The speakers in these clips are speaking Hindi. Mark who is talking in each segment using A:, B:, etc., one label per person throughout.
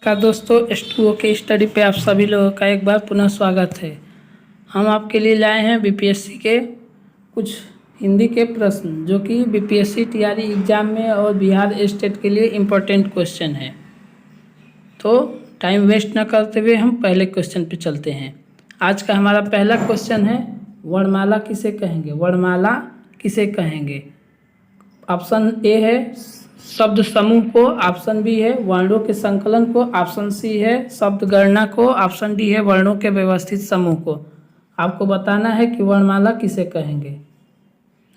A: का दोस्तों S2O के स्टडी पे आप सभी लोगों का एक बार पुनः स्वागत है। हम आपके लिए लाए हैं बीपीएससी के कुछ हिंदी के प्रश्न जो कि बीपीएससी टीआरई एग्ज़ाम में और बिहार स्टेट के लिए इम्पोर्टेंट क्वेश्चन है। तो टाइम वेस्ट न करते हुए हम पहले क्वेश्चन पे चलते हैं। आज का हमारा पहला क्वेश्चन है, वर्णमाला किसे कहेंगे? वर्णमाला किसे कहेंगे? ऑप्शन ए है शब्द समूह को, ऑप्शन बी है वर्णों के संकलन को, ऑप्शन सी है शब्द गणना को, ऑप्शन डी है वर्णों के व्यवस्थित समूह को। आपको बताना है कि वर्णमाला किसे कहेंगे।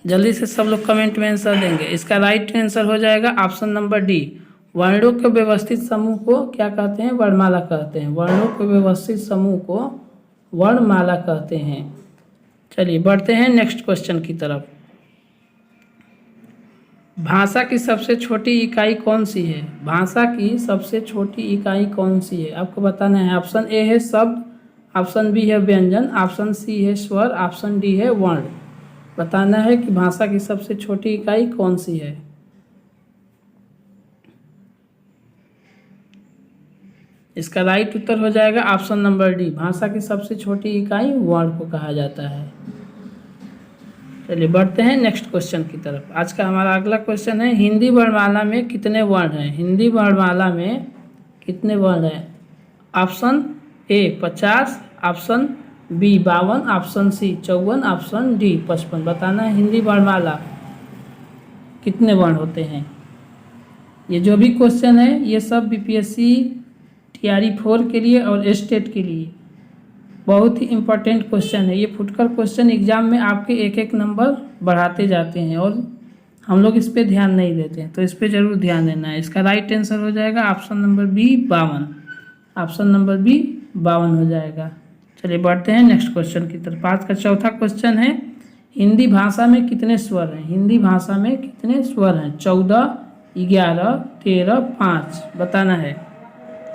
A: जल्दी से सब लोग कमेंट में आंसर देंगे। इसका राइट आंसर हो जाएगा ऑप्शन नंबर डी, वर्णों के व्यवस्थित समूह को क्या कहते हैं? वर्णमाला कहते हैं। वर्णों के व्यवस्थित समूह को वर्णमाला कहते हैं। चलिए बढ़ते हैं नेक्स्ट क्वेश्चन की तरफ। भाषा की सबसे छोटी इकाई कौन सी है? भाषा की सबसे छोटी इकाई कौन सी है? आपको बताना है। ऑप्शन ए है शब्द, ऑप्शन बी है व्यंजन, ऑप्शन सी है स्वर, ऑप्शन डी है वर्ण। बताना है कि भाषा की सबसे छोटी इकाई कौन सी है। इसका राइट उत्तर हो जाएगा ऑप्शन नंबर डी, भाषा की सबसे छोटी इकाई वर्ण को कहा जाता है। चलिए बढ़ते हैं नेक्स्ट क्वेश्चन की तरफ। आज का हमारा अगला क्वेश्चन है, हिंदी वर्णमाला में कितने वर्ण हैं? हिंदी वर्णमाला में कितने वर्ण हैं? Option A 50, option B 52, option C 54, option D 55। बताना है हिंदी वर्णमाला कितने वर्ण होते हैं। ये जो भी क्वेश्चन है ये सब बीपीएससी टीआरई 4 के लिए और स्टेट के लिए बहुत ही इम्पोर्टेंट क्वेश्चन है। ये फुटकर क्वेश्चन एग्जाम में आपके एक एक नंबर बढ़ाते जाते हैं और हम लोग इस पर ध्यान नहीं देते हैं, तो इस पर जरूर ध्यान देना है। इसका राइट आंसर हो जाएगा option number B 52। Option number B 52 हो जाएगा। चलिए बढ़ते हैं नेक्स्ट क्वेश्चन की तरफ। आज का चौथा क्वेश्चन है, हिंदी भाषा में कितने स्वर हैं? हिंदी भाषा में कितने स्वर हैं? 14, 11, 13, 5। बताना है।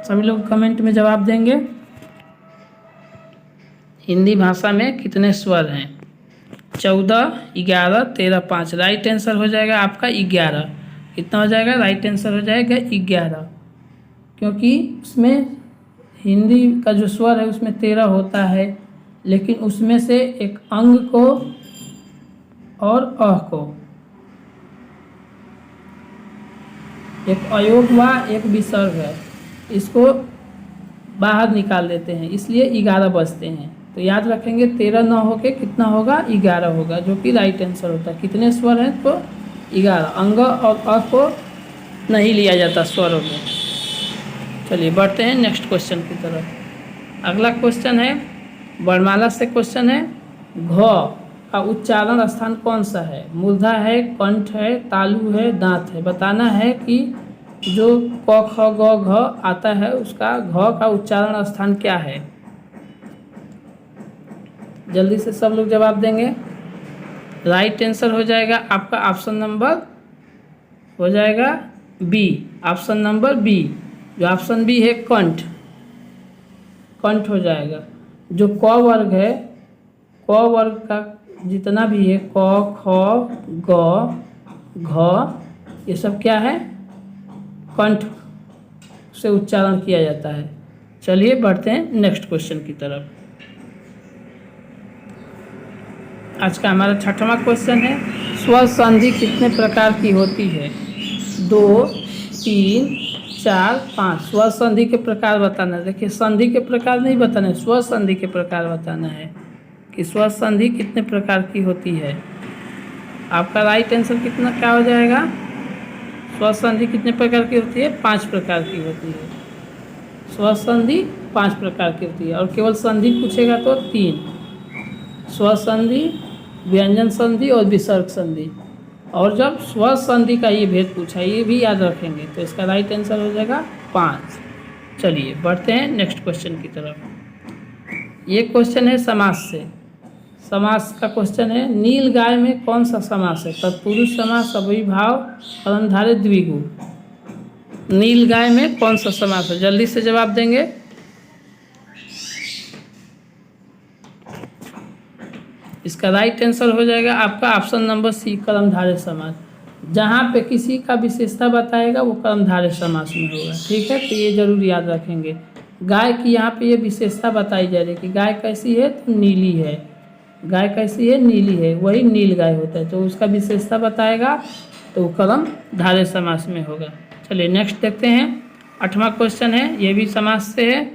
A: सभी लोग कमेंट में जवाब देंगे। हिंदी भाषा में कितने स्वर हैं? 14, 11, 13, 5। राइट आंसर हो जाएगा आपका 11। कितना हो जाएगा? राइट आंसर हो जाएगा 11, क्योंकि उसमें हिंदी का जो स्वर है उसमें 13 होता है, लेकिन उसमें से एक अंग को और अ को, एक अयोग व एक विसर्ग है, इसको बाहर निकाल देते हैं, इसलिए 11 बचते हैं। तो याद रखेंगे 13 न होके कितना होगा? 11 होगा, जो कि राइट आंसर होता है। कितने स्वर हैं? तो 11। अंग और अ को नहीं लिया जाता स्वरों में। चलिए बढ़ते हैं नेक्स्ट क्वेश्चन की तरफ। अगला क्वेश्चन है, वर्णमाला से क्वेश्चन है, घ का उच्चारण स्थान कौन सा है? मूर्धा है, कंठ है, तालु है, दांत है। बताना है कि जो क ख ग घ आता है उसका घ का उच्चारण स्थान क्या है। जल्दी से सब लोग जवाब देंगे। राइट आंसर हो जाएगा आपका ऑप्शन नंबर हो जाएगा बी, ऑप्शन नंबर बी। जो ऑप्शन बी है कंठ, कंठ हो जाएगा। जो क वर्ग है, क वर्ग का जितना भी है क ख ग घ, ये सब क्या है? कंठ से उच्चारण किया जाता है। चलिए बढ़ते हैं नेक्स्ट क्वेश्चन की तरफ। आज का हमारा छठवां क्वेश्चन है, स्वर संधि कितने प्रकार की होती है? 2, 3, 4, 5। स्वर संधि के प्रकार बताना है। देखिए संधि के प्रकार नहीं बताना है, स्वर संधि के प्रकार बताना है कि स्वर संधि कितने प्रकार की होती है। आपका राइट आंसर कितना क्या हो जाएगा? स्वर संधि कितने प्रकार की होती है? 5 प्रकार की होती है। स्वर संधि 5 प्रकार की होती है, और केवल संधि पूछेगा तो 3, स्वर संधि, व्यंजन संधि और विसर्ग संधि। और जब स्वर संधि का ये भेद पूछा, ये भी याद रखेंगे, तो इसका राइट आंसर हो जाएगा 5। चलिए बढ़ते हैं नेक्स्ट क्वेश्चन की तरफ। ये क्वेश्चन है समास से। समास का क्वेश्चन है, नील गाय में कौन सा समास है? तत्पुरुष समास, अव्ययीभाव, अलंधारित, द्विगु। नील गाय में कौन सा समास है? जल्दी से जवाब देंगे। इसका राइट आंसर हो जाएगा आपका ऑप्शन नंबर सी, कर्मधारय समास। जहाँ पे किसी का विशेषता बताएगा वो कर्मधारय समास में होगा। ठीक है, तो ये जरूर याद रखेंगे। गाय की यहाँ पे ये विशेषता बताई जा रही है कि गाय कैसी है, तो नीली है। गाय कैसी है, नीली है, वही नील गाय होता है, तो उसका विशेषता बताएगा तो वो कर्मधारय समास में होगा। चलिए नेक्स्ट देखते हैं। 8वां क्वेश्चन है, ये भी समास से है।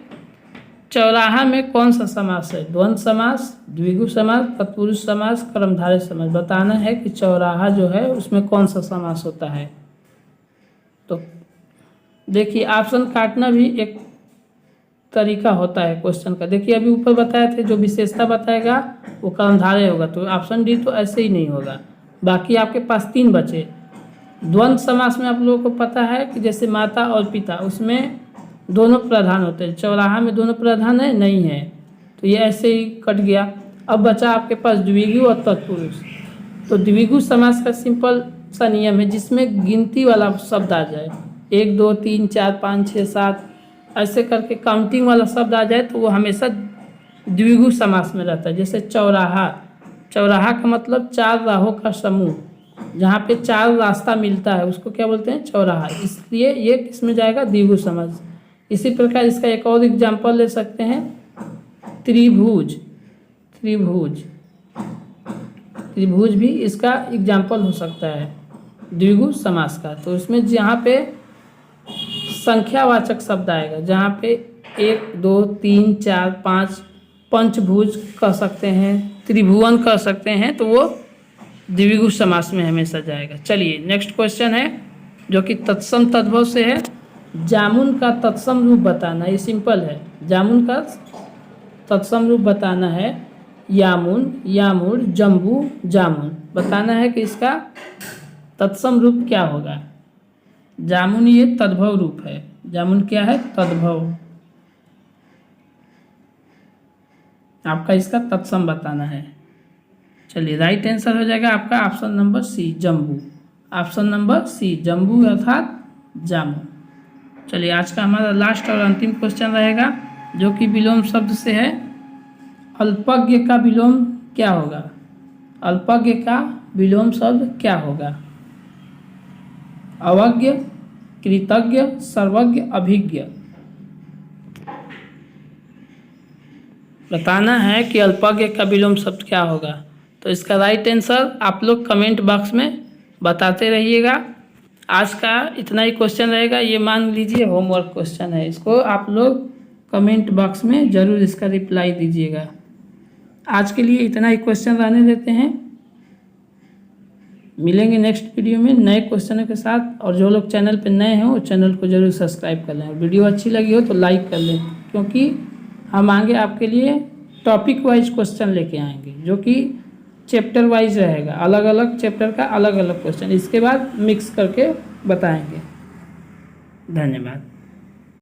A: चौराहा में कौन सा समास है? द्वंद्व समास, द्विगु समास, तत्पुरुष समास, कर्मधारय समास। बताना है कि चौराहा जो है उसमें कौन सा समास होता है। तो देखिए, ऑप्शन काटना भी एक तरीका होता है क्वेश्चन का। देखिए अभी ऊपर बताए थे, जो विशेषता बताएगा वो कर्मधारय होगा, तो ऑप्शन डी तो ऐसे ही नहीं होगा। बाकी आपके पास 3 बचे। द्वंद्व समास में आप लोगों को पता है कि जैसे माता और पिता, उसमें दोनों प्रधान होते हैं। चौराहा में दोनों प्रधान है नहीं है, तो ये ऐसे ही कट गया। अब बचा आपके पास द्विगु और तत्पुरुष। तो द्विगु समास का सिंपल सा नियम है, जिसमें गिनती वाला शब्द आ जाए, 1 2 3 4 5 6 7 ऐसे करके काउंटिंग वाला शब्द आ जाए तो वो हमेशा द्विगु समास में रहता है। जैसे चौराहा, चौराहा का मतलब 4 राहों का समूह, जहाँ पे 4 रास्ता मिलता है उसको क्या बोलते हैं? चौराहा। इसलिए ये किस में जाएगा? द्विगु समास। इसी प्रकार इसका एक और एग्जाम्पल ले सकते हैं, त्रिभुज। त्रिभुज, त्रिभुज भी इसका एग्जाम्पल हो सकता है द्विगु समास का। तो इसमें जहाँ पे संख्यावाचक शब्द आएगा, जहाँ पे 1 2 3 4 5 पंचभुज कह सकते हैं, त्रिभुवन कह सकते हैं, तो वो द्विगु समास में हमेशा जाएगा। चलिए नेक्स्ट क्वेश्चन है, जो कि तत्सम तद्भव से है। जामुन का तत्सम रूप बताना। ये सिंपल है, जामुन का तत्सम रूप बताना है। यामुन, यामुर, जम्बू, जामुन। बताना है कि इसका तत्सम रूप क्या होगा। जामुन ये तद्भव रूप है। जामुन क्या है? तद्भव। आपका इसका तत्सम बताना है। चलिए राइट आंसर हो जाएगा आपका ऑप्शन नंबर सी, जम्बू। ऑप्शन नंबर सी, जम्बू अर्थात जामुन। चलिए आज का हमारा लास्ट और अंतिम क्वेश्चन रहेगा, जो कि विलोम शब्द से है। अल्पज्ञ का विलोम क्या होगा? अल्पज्ञ का विलोम शब्द क्या होगा? अवज्ञ, कृतज्ञ, सर्वज्ञ, अभिज्ञ। बताना है कि अल्पज्ञ का विलोम शब्द क्या होगा। तो इसका राइट आंसर आप लोग कमेंट बॉक्स में बताते रहिएगा। आज का इतना ही क्वेश्चन रहेगा, ये मान लीजिए होमवर्क क्वेश्चन है, इसको आप लोग कमेंट बॉक्स में ज़रूर इसका रिप्लाई दीजिएगा। आज के लिए इतना ही क्वेश्चन रहने देते हैं, मिलेंगे नेक्स्ट वीडियो में नए क्वेश्चनों के साथ। और जो लोग चैनल पर नए हैं वो चैनल को जरूर सब्सक्राइब कर लें, और वीडियो अच्छी लगी हो तो लाइक कर लें, क्योंकि हम आगे आपके लिए टॉपिक वाइज क्वेश्चन लेके आएंगे, जो कि चैप्टर वाइज रहेगा। अलग अलग चैप्टर का अलग अलग क्वेश्चन इसके बाद मिक्स करके बताएंगे। धन्यवाद।